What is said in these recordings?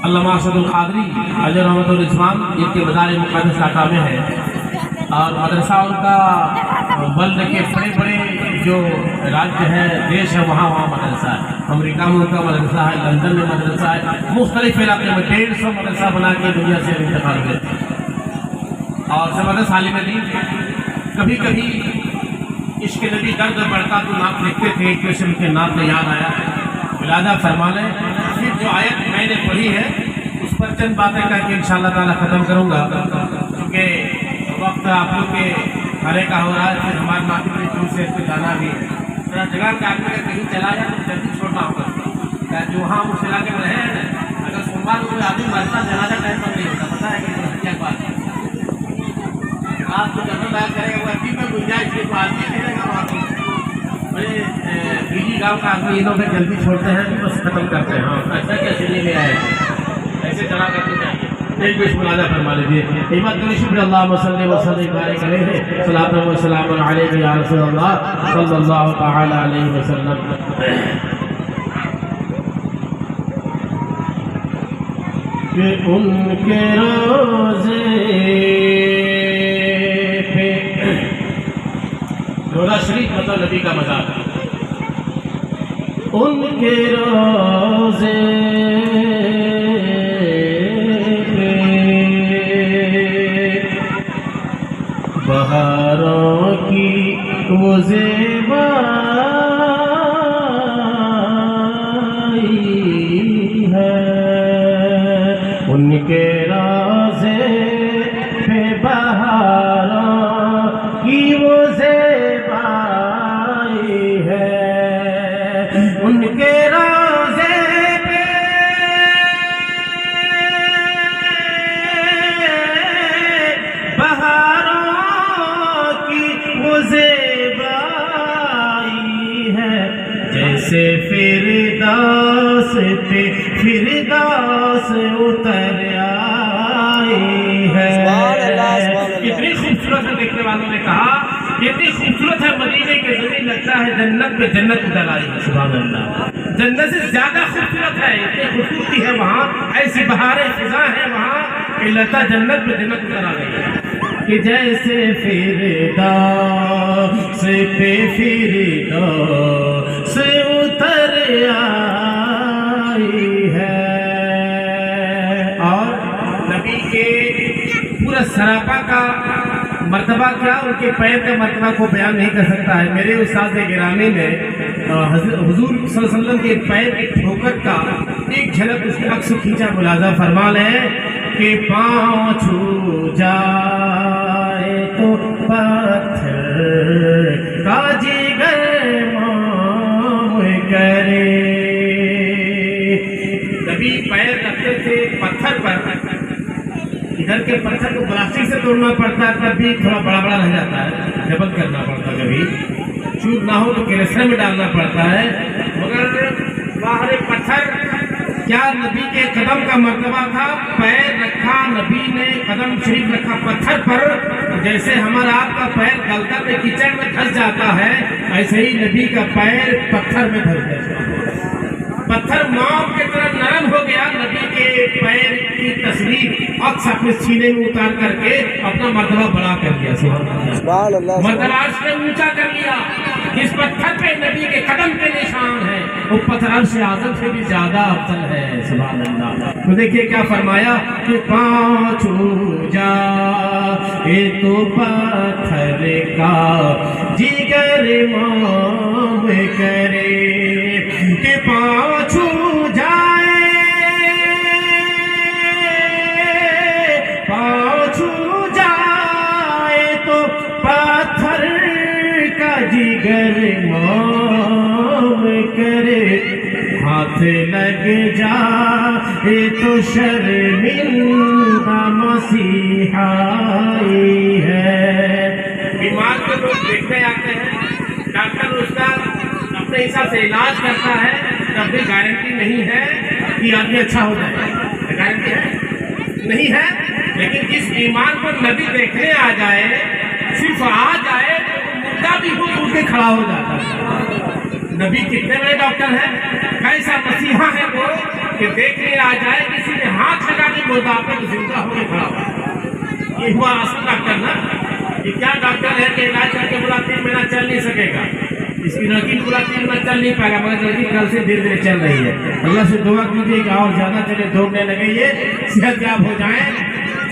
علامہ اسد القادری علیہ رحمۃ الاسلام ان کے مزار مقدس ڈھاکہ میں ہے، اور مدرسہ ان کا ورلڈ کے بڑے بڑے جو راجیہ ہے، دیش ہے، وہاں مدرسہ ہے۔ امریکہ میں ان کا مدرسہ ہے، لندن میں مدرسہ ہے، مختلف علاقے میں 150 مدرسہ بنا کے دنیا سے انتقال ہوئے تھے۔ اور زبردست عالم دین، کبھی کبھی عشق نبی درد بڑھتا تو نام لکھتے تھے، ایک ان کے نام میں یاد آیا ولادہ فرما لیں۔ پھر جو آیت میں نے پڑھی ہے اس پر چند باتیں کر کے انشاءاللہ تعالیٰ ختم کروں گا، کیونکہ وقت آپ لوگ کے کھانے کا ہو رہا ہے، پھر ہمارے ماتی بڑی دور سے اس کو جانا بھی ہے۔ ذرا جگہ کے آدمی اگر کہیں چلا جائے تو جلدی چھوڑنا ہوگا، جو وہاں اس علاقے میں رہے ہیں، اگر سوموار کو کوئی آدمی مرتا جنازہ ٹائم پر نہیں ہوتا، پتہ ہے کہ کیا بات ہے، آپ کو جب بیان کرے گا وہ ابھی میں گنجائش کے آدمی رہے گا وہاں کو بڑے بیجی گاؤں کا آدمی انہوں نے جلدی چھوڑتے ہیں بس ختم کرتے ہیں۔ ہاں ایسا کیسے نہیں لے آئے، ایسے چلا کرتے چاہیے۔ ایک بسم اللہ فرما لیجیے، ایمان کریں شکر اللہم صلی وسلم بارک علیہ، صلاۃ و سلام علیہ یا رسول اللہ صلی اللہ تعالی علیہ وسلم۔ کہ ان کے روزے پہ روزہ شریف مطلب نبی کا مزار، ان کے روزے پہ بہاروں کی وہ زیبائی ہے، ان کے روزے پہ بہاروں کی وہ زیبائی ہے، ان کے روزے پہ بہاروں کی وہ زیبائی ہے، جیسے فردوس پہ فردوس اتر آئی ہے۔ کتنی خوبصورت ہے، دیکھنے والوں نے کہا کتنی خوبصورت ہے، مدینے کے زمین لگتا ہے جنت میں جنت اتر آئی ہے۔ سبحان اللہ، جنت سے زیادہ خوبصورت ہے، اتنی خوبصورتی ہے وہاں، ایسی بہاریں خزاں ہیں وہاں کہ لگتا جنت میں جنت اتر آ گئی ہے۔ کہ جیسے فردوس پہ فردوس اتر آئی ہے۔ اور نبی کے پورا سراپا کا مرتبہ کیا، ان کے پیر کے مرتبہ کو بیان نہیں کر سکتا ہے۔ میرے استاد گرامی نے حضور صلی اللہ علیہ وسلم کے پیر کی ٹھوکر کا ایک جھلک اس کے عکس کھینچا، ملاحظہ فرما لیں کہ پاؤں چھو جائے تو پتھر کا جگر موم کرے۔ نبی پیر رکھتے تھے پتھر پر، ادھر کے پتھر کو پلاسٹک سے توڑنا پڑتا ہے، تب بھی تھوڑا بڑا بڑا رہ جاتا ہے، ڈبل کرنا پڑتا ہے، کبھی چور نہ ہو تو کیسرے میں ڈالنا پڑتا ہے، مگر باہر پتھر کیا نبی کے قدم کا مرتبہ تھا، پیر رکھا نبی نے، قدم شریف رکھا پتھر پر، جیسے ہمارا آپ کا پیر گلتا میں کیچڑ میں پھنس جاتا ہے، ایسے ہی نبی کا پیر پتھر میں پھنس گیا، پتھر موم کی طرح نرم ہو گیا۔ نبی کے پیر کی تصویر عکس اپنے سینے میں اتار کر کے اپنا مرتبہ بڑا کر دیا، سبحان اللہ، مرتبہ عرش نے اونچا کر لیا۔ جس پتھر پہ نبی کے قدم کے نشان ہے وہ پتھر عرش اعظم سے بھی زیادہ افضل ہے، سبحان اللہ۔ تو دیکھیے کیا فرمایا کہ پاؤں چھو جائے تو پتھر کا جگر موم کرے، کہ پاؤں چھو جائے، پاؤں چھو جائے تو پتھر کا جگر موم کرے، ہاتھ لگ جائے تو شرمندہ مسیحائی ہے۔ بیمار کو لوگ دیکھنے آتے ہیں، ڈاکٹر اس کا اپنے حساب سے علاج کرتا ہے، تب بھی گارنٹی نہیں ہے کہ آدمی اچھا ہو جائے، گارنٹی ہے نہیں ہے، لیکن جس بیمار کو نبی دیکھنے آ جائے، صرف آ جائے تو مردہ بھی ہو اٹھ کے کھڑا ہو جاتا ہے۔ نبی کتنے بڑے ڈاکٹر ہیں، کیسا مسیحا ہے وہ کہ دیکھنے آ جائے، کسی نے बुढ़ापे में जिंदा होके खड़ा हो। ये हुआ असल डॉक्टर ना। ये क्या डॉक्टर है कि इलाज करके पूरा 3 महीना चल नहीं सकेगा, इसकी लड़की पूरा 3 महीना चल नहीं पाएगा, मगर लड़की कल से धीरे धीरे चल रही है। अल्लाह से दुआ कीजिए कि और ज्यादा चले, दौड़ने लगे, ये सेहतयाब हो जाए।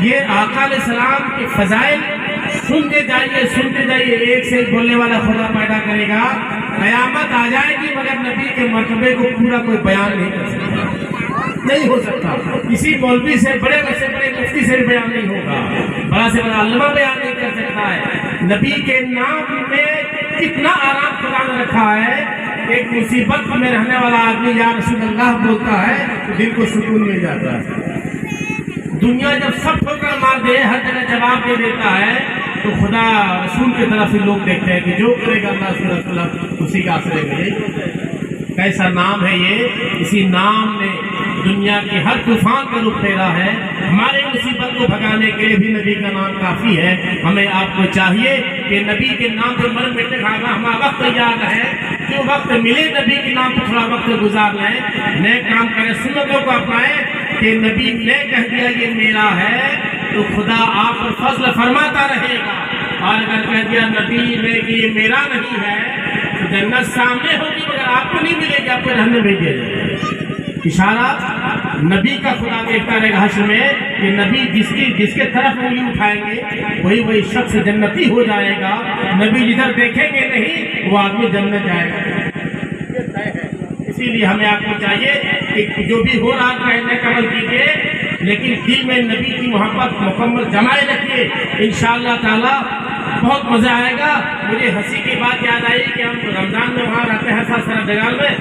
ये आका अलैहिस्सलाम के फजाइल सुनते जाइए, एक से एक बोलने वाला खुदा पैदा करेगा। कयामत आ जाएगी मगर नबी के मर्तबे को पूरा कोई बयान नहीं कर सकता, नहीं हो सकता। किसी मौलवी से बड़े मुफ्ती से भी बयान नहीं होगा, बड़ा से बड़ा अल्लामा बयान नहीं कर सकता है। नबी के नाम में कितना आराम खुदा ने रखा है। एक मुसीबत में रहने वाला आदमी या रसूल अल्लाह बोलता है तो दिल को सुकून मिल जाता है। दुनिया जब सब ठोकर मार दे, हर जगह जवाब दे देता है, तो खुदा रसूल की तरफ से लोग देखते हैं कि जो करेगा अल्लाह उसी का आश्रय मिले। कैसा नाम है ये, इसी नाम ने दुनिया की हर तूफान का रुख फेरा है। हमारे मुसीबत को भगाने के लिए भी नबी का नाम काफी है। हमें आपको चाहिए कि नबी के नाम पर मर मिटने का हमारा वक्त तैयार है, जो वक्त मिले नबी के नाम पर थोड़ा वक्त गुजार लें, नए काम करें, सुन्नतों को अपनाएं कि नबी ने कह दिया ये मेरा है तो खुदा आप पर फजल फरमाता रहेगा। और अगर कह दिया नबी ने कि ये मेरा नहीं है तो जन्नत सामने होगी मगर आपको नहीं मिलेगी, आपको रहने भेजे। इशारा नबी का खुदा देखता रहेगा हश्र में कि नबी जिसके तरफ उंगली उठाएंगे वही शख्स जन्नती हो जाएगा। नबी जिधर देखेंगे नहीं वो आदमी जन्नत जाएगा। इसीलिए हमें आपको चाहिए कि जो भी हो रहा है अमल कीजिए, लेकिन दिल में नबी की मोहब्बत मुकम्मल जमाए रखिए। इंशाअल्लाह ताला बहुत मजा आएगा। मुझे हंसी की बात याद आई कि हम रमजान में वहाँ रहते हैं सर जगाल में।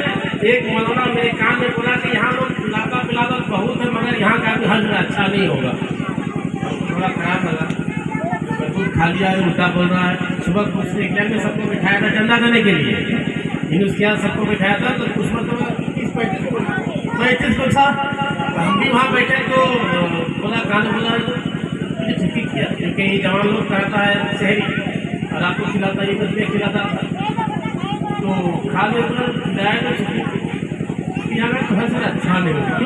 एक मौलाना मेरे कान में बोला कि यहाँ लोग पिलाता बहुत है मगर यहाँ का भी हज अच्छा नहीं होगा। थोड़ा खराब लगा, बिल्कुल खाली आया, उल्टा बोल रहा है। सुबह कुछ निकले में सबको बिठाया था चंदा देने के लिए, उसके यहाँ सबको बिठाया था तो कुछ मतलब 35 को था। हम भी वहाँ बैठे तो बोला कान बोला छुट्टी किया, क्योंकि ये जवान लोग करता है शहरी और आपको खिलाता है, ये खिलाता तो खा ले खिलाया तो छुट्टी हमें तो सर अच्छा नहीं होगा।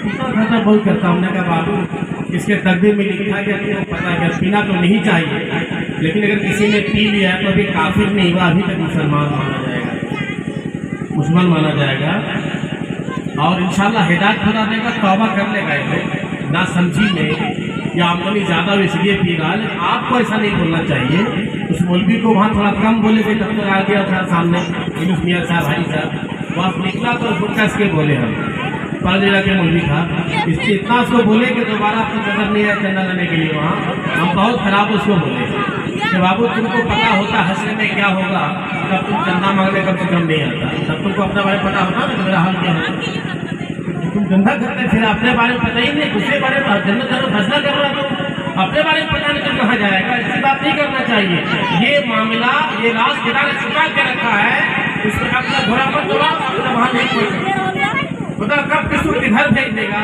क्यों खाता बहुत करता हमने कहा बाबू इसके तकदीर में लिखा गया कि पता है पीना तो नहीं चाहिए, लेकिन अगर किसी ने पी लिया तो अभी काफिर नहीं हुआ, अभी तक मुसलमान माना जाएगा, मुसलमान माना जाएगा। और इंशाल्लाह हिदायत खुदा देगा, तौबा कर लेगा। ये ना समझी में या आमदनी ज़्यादा हो इसलिए पी रहा है, लेकिन आपको ऐसा नहीं बोलना चाहिए। उस मौलवी को वहाँ थोड़ा कम बोले थे तब तक आ गया था सामने मियाँ साहब भाई साहब, वहाँ निकला तो उसको कस के बोले हम पालदेरा के मौलवी था, इससे इतना उसको बोले कि दोबारा आपको नजर नहीं आया चंदा लेने के लिए। वहाँ हम बहुत खराब उसको बोले कि बाबू तुमको पता होता हश्र में क्या होगा तब तुम चंदा मांगने कम से कम नहीं आता, तब तुमको अपने बारे में पता होता ना मेरा हाल क्या है। तुम धंधा करते फिर अपने बारे में पता ही नहीं, दूसरे बारे में जन्नत फैसला कर रहा, तो अपने बारे में पता नहीं तो कहाँ जाएगा। ऐसी बात नहीं करना चाहिए। ये मामला ये राज खुदा ने छुपा के रखा है, उसमें अपना घोड़ा मत दौड़ा, वहाँ नहीं पहुँच खुदा कब किसको किधर भेज देगा।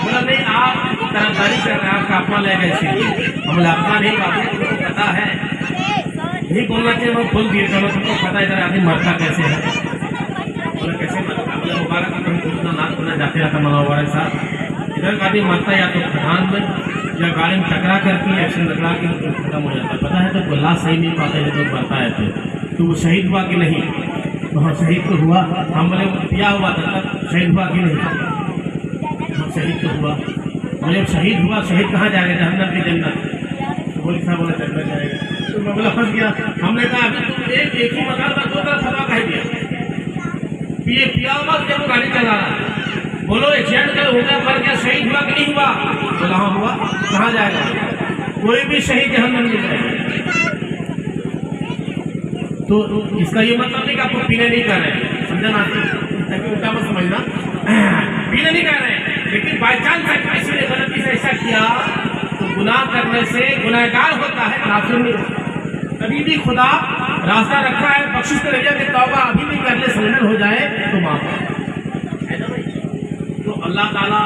बोला नहीं आप तरफदारी कर रहे हैं, आपका अपना लेगा, इसीलिए हमने अपना नहीं बात तुमको पता है नहीं बोलना चाहिए। वो बोल दिए चलो तुमको पता है इधर आदमी मरता कैसे है। बोले कैसे मरता, बोले मुबारक उतना नाच करना जाते रहता मना मुबारक साहब, इधर आदमी मरता या तो खदान में या गाड़ी में टकरा करके एक्सीडेंट टकरा के खत्म हो जाता। पता है तो लाश सही नहीं पाता है, तो मरता है तो वो शहीद हुआ कि नहीं। तो हाँ शहीद तो हुआ। हम बोले क्या हुआ था तब शहीद हुआ कि नहीं। हम शहीद तो हुआ। बोले शहीद हुआ, शहीद कहाँ जाएगा, जहन्नम की जन्नत। बोले साहब बोले जन्नत जाएगा। तो मैं बोला फंस गया। हमने कहा अभी तुम एक ही मकान पर 2 तरफ फतवा कह दिया, पिया हुआ जब वो गाड़ी चला रहा, बोलो एक्सीडेंट कर हो गया, मर गया, शहीद हुआ कि नहीं हुआ। बोला हाँ हुआ, कहाँ जाएगा। कोई भी शहीद जहन्नम नहीं जाएगा। तो इसका ये मतलब नहीं कि आपको पीने नहीं कर रहे हैं, समझा ना, उल्टा मत समझना, पीने नहीं कर रहे हैं, लेकिन बाई चांस किसी ने गलती से ऐसा किया तो गुनाह करने से गुनहगार होता है, काफिर नहीं होता। कभी भी खुदा रास्ता रखा है बख्शिश के नजरिए कि तौबा अभी भी कर ले, सरेंडर हो जाए तो माफ है ना भाई। तो अल्लाह ताला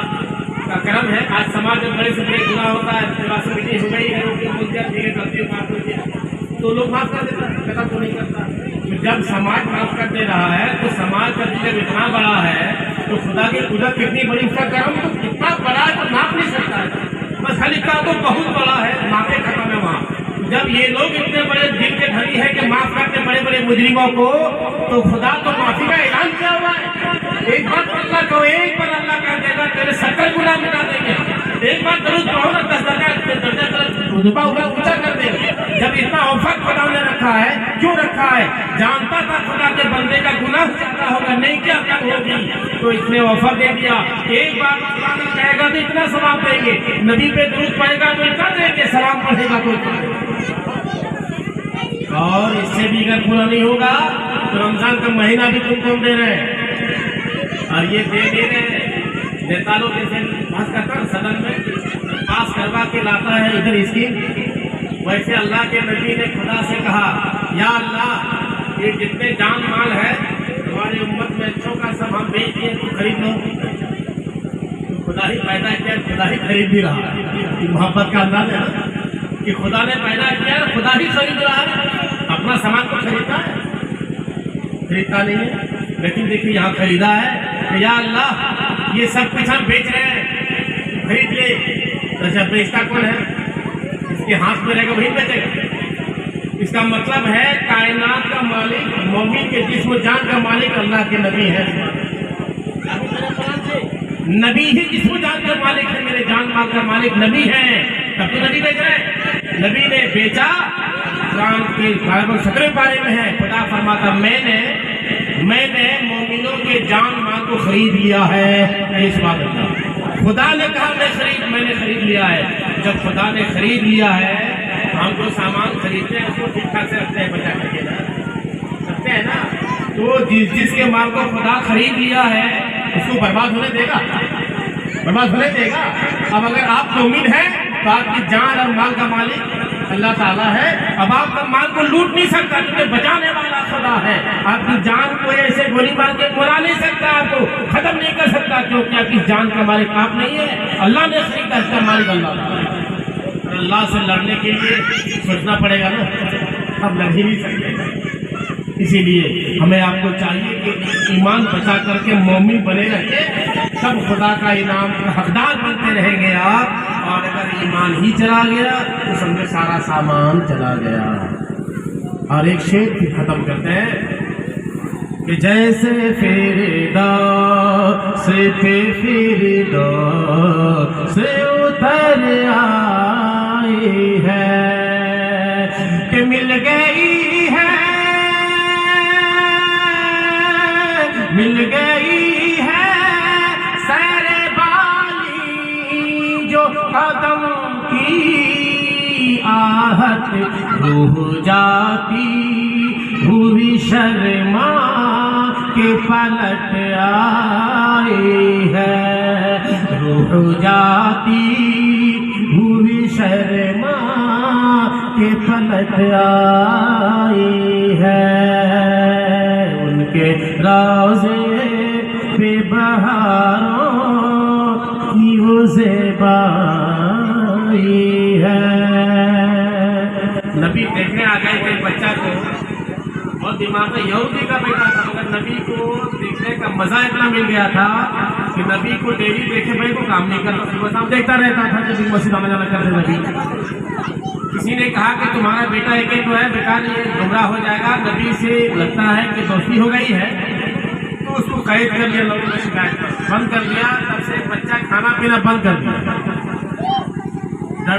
का करम है, आज समाज में बड़े से बड़े गुनाह होता है, मीटिंग हो गई है, तो लोग माफ कर देता है, कहता तो नहीं करता। तो जब समाज माफ कर दे रहा है तो समाज का दिल इतना बड़ा है तो खुदा की कुदरत कितनी बड़ी, उसका करम तो कितना का तो बहुत बड़ा है, नाते खत्म है वहाँ। जब ये लोग इतने बड़े दिल के धनी है कि माफ करते बड़े बड़े मुजरिमों को, तो खुदा तो माफी का ऐलान किया हुआ है। एक बार अल्लाह को, एक बार अल्लाह कह देगा तेरे 70 गुनाह मिटा देंगे। एक बार दरूद पढ़ो ना 10 दर्जा ऊंचा कर देंगे। जब इतना ऑफर खुदा ने रखा है, क्यों रखा है? जानता था खुदा के बंदे का गुनाह ज्यादा होगा, नहीं क्या कम होगी, तो इसने ऑफर दे दिया। एक बार खुदा ने कहेगा तो इतना सवाब देंगे, नबी पे दरूद पढ़ेगा तो इतना देंगे, सलाम पढ़ेगा तो इतना। और इससे भी अगर पूरा नहीं होगा तो रमजान का महीना भी तुमको दे रहे हैं। और ये दे रहे नेता लोग जैसे बात करता है सदन में, पास करवा के लाता है इधर इसकी, वैसे अल्लाह के नबी ने खुदा से कहा, या अल्लाह ये जितने जान माल है तुम्हारी उम्मत में अच्छों का सब हम बेच दिए, तू खरीद लो। तो खुदा ही पैदा किया, खुदा ही खरीद भी रहा है। मोहब्बत का अंदाज है ना कि खुदा ने पैदा किया, खुदा ही खरीद रहा है। अपना सामान को खरीदता है? खरीदता नहीं है। लेकिन देखिए यहाँ खरीदा है, या अल्लाह ये सब कुछ हम बेच रहे हैं, खरीद ले। तो जब बेचता कौन है? इसके हाथ में रहेगा वही बेचेगा। इसका मतलब है कायनात का मालिक, मोमिन के जिस्म जान का मालिक अल्लाह के नबी है। नबी ही जिस्म जान का मालिक है, मेरे जान माल का मालिक नबी है, तब तो नबी बेच रहे हैं। नबी ने बेचा, कुरान के 17वें पारे में है, खुदा फरमाता मैंने मोमिनों के जान माल को खरीद लिया है। इस बात का खुदा ने कहा मैंने खरीद लिया है। जब खुदा ने खरीद लिया है, हम जो सामान खरीदते हैं उसको ठीक ठाक से रखते हैं, बचा करके ना रखते हैं ना। तो जिसके माल को खुदा खरीद लिया है उसको बर्बाद होने देगा? बर्बाद होने देगा? अब अगर आप मोमिन हैं तो आपकी जान और माल का मालिक अल्लाह ताला है। अब आपका माल को लूट नहीं सकता क्योंकि बचाने वाला खुदा है। आपकी जान को ऐसे गोली मार के बुला नहीं सकता, आपको खत्म नहीं कर सकता, क्योंकि आपकी जान का मालिक आप नहीं है, अल्लाह ने खरीदा, इसका मालिक अल्लाह। अल्लाह से लड़ने के लिए सोचना पड़ेगा ना, हम लड़ ही नहीं सकते। इसीलिए हमें आपको चाहिए कि ईमान बचा करके मोमिन बने रहिए, सब खुदा का इनाम का हकदार बनते रहेंगे आप। और अगर ईमान ही चला गया तो समझो सारा सामान चला गया। और एक शेर भी खत्म करते हैं कि जैसे फिरदा से फिरदा से उतर आई है कि मिल गई है सैरे बाली जो कदम की आहत, रूह जाती हुई शर्मा के पलट आई है। रूह जाती हुई शर्मा के पलट आई है। उनके रोज़े पे बहारों की वो ज़ेबाई है। नबी देखने आ गए थे बच्चा को, और दिमाग में यहूदी का बेटा था, मगर नबी को देखने का मजा इतना मिल गया था कि नबी को डेली देखे भाई को काम नहीं करता, सुबह शाम देखता रहता था जब मस्जिद आना जाना करते नबी। किसी ने कहा कि तुम्हारा बेटा एक तो है, बेकार ये गुमराह हो जाएगा। नबी से लगता है कि दोस्ती हो गई है तो उसको कैद कर लिया, लोगों ने शिकायत बंद कर दिया। तब से बच्चा खाना पीना बंद कर दिया।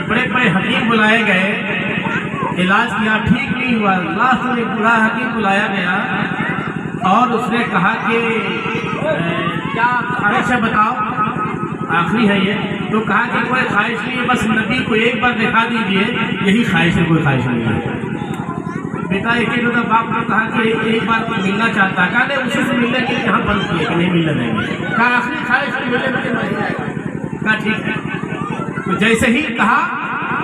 बड़े बड़े हकीम बुलाए गए, इलाज किया, ठीक नहीं हुआ। लास्ट में एक बूढ़ा हकीम बुलाया गया और उसने कहा कि क्या ख्वाहिश है बताओ, आखिरी है ये। तो कहा कि कोई ख्वाहिश नहीं है, बस नबी को एक बार दिखा दीजिए, यही ख्वाहिश है, कोई ख्वाहिश नहीं है। बेटा एक मतलब बाप ने कहा कि एक बार कोई मिलना चाहता है, कहा नहीं उसी से मिलने के लिए यहाँ बंद किए कि नहीं मिलने देंगे। कहा आखिरी ख्वाहिश मिलने नहीं जाएगा। कहा ठीक है। तो जैसे ही कहा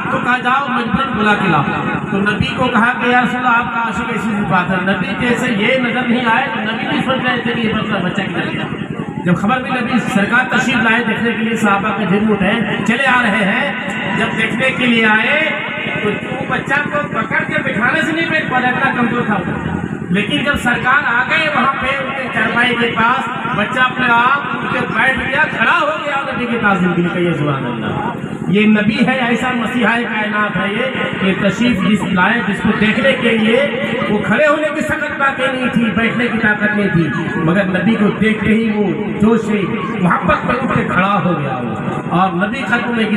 तो कहा जाओ मजबूर बुला के लाओ। तो नबी को कहा कि यार सुनो आपका आशिक ऐसी बात है। नबी जैसे ये नजर नहीं आए तो नबी भी सोच रहे थे कि ये बच्चा किधर गया। जब खबर मिली नबी सरकार तशरीफ लाए देखने के लिए, सहाबा के झुंड उठे चले आ रहे हैं। जब देखने के लिए आए तो बच्चा को पकड़ के बिठाने से नहीं बैठ पाया, इतना कमजोर था। लेकिन जब सरकार आ गए वहाँ पे उनके चारपाई के पास, बच्चा अपने आप उनके बैठ गया, खड़ा हो गया, नबी نبی کی تعظیم کے لیے کہیے سبحان اللہ۔ یہ نبی ہے، ایسا مسیحا کائنات ہے یہ کہ تشریف جس لائے جس کو دیکھنے کے لیے وہ کھڑے ہونے کی سکت باقی نہیں تھی، بیٹھنے کی طاقت نہیں تھی، مگر نبی کو دیکھتے ہی وہ جوش سے محبت پر اٹھ کے کھڑا ہو گیا اور نبی خط میں